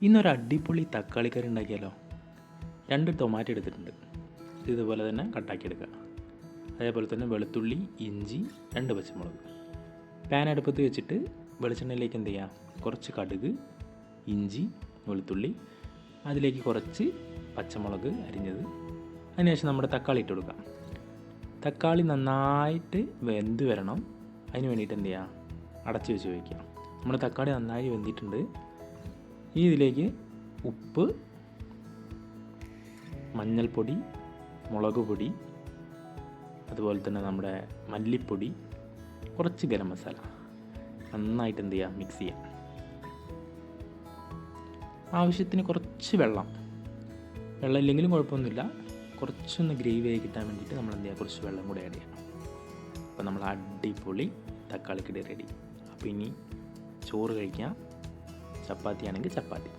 ഇന്നൊരു അടിപൊളി തക്കാളി കറി ഉണ്ടാക്കിയാലോ. 2 ടൊമാറ്റോ എടുത്തിട്ടുണ്ട്, ഇതുപോലെ തന്നെ കട്ടാക്കി എടുക്കുക. അതേപോലെ തന്നെ വെളുത്തുള്ളി, ഇഞ്ചി, 2 പച്ചമുളക്. പാൻ അടുപ്പത്ത് വെച്ചിട്ട് വെളിച്ചെണ്ണയിലേക്ക് എന്ത് ചെയ്യുക, കുറച്ച് കടുക്, ഇഞ്ചി, വെളുത്തുള്ളി, അതിലേക്ക് കുറച്ച് പച്ചമുളക് അരിഞ്ഞത്, അതിനുശേഷം നമ്മുടെ തക്കാളി ഇട്ട് കൊടുക്കുക. തക്കാളി നന്നായിട്ട് വെന്ത് വരണം. അതിന് വേണ്ടിയിട്ട് എന്ത് ചെയ്യുക, അടച്ച് വെച്ച് വയ്ക്കുക. നമ്മുടെ തക്കാളി നന്നായി വെന്തിട്ടുണ്ട്. ഇതിലേക്ക് ഉപ്പ്, മഞ്ഞൾപ്പൊടി, മുളക് പൊടി, അതുപോലെ തന്നെ നമ്മുടെ മല്ലിപ്പൊടി, കുറച്ച് ഗരം മസാല നന്നായിട്ട് എന്ത് ചെയ്യുക, മിക്സ് ചെയ്യുക. ആവശ്യത്തിന് കുറച്ച് വെള്ളം ഇല്ലെങ്കിലും കുഴപ്പമൊന്നുമില്ല. കുറച്ചൊന്ന് ഗ്രേവി ആയി കിട്ടാൻ വേണ്ടിയിട്ട് നമ്മൾ എന്ത് ചെയ്യുക, കുറച്ച് വെള്ളം കൂടെ ആഡ് ചെയ്യാം. അപ്പോൾ നമ്മൾ അടിപൊളി തക്കാളിക്കറി റെഡി. അപ്പോൾ ഇനി ചോറ് കഴിക്കാം. ചപ്പാത്തി ആണെങ്കിൽ ചപ്പാത്തി.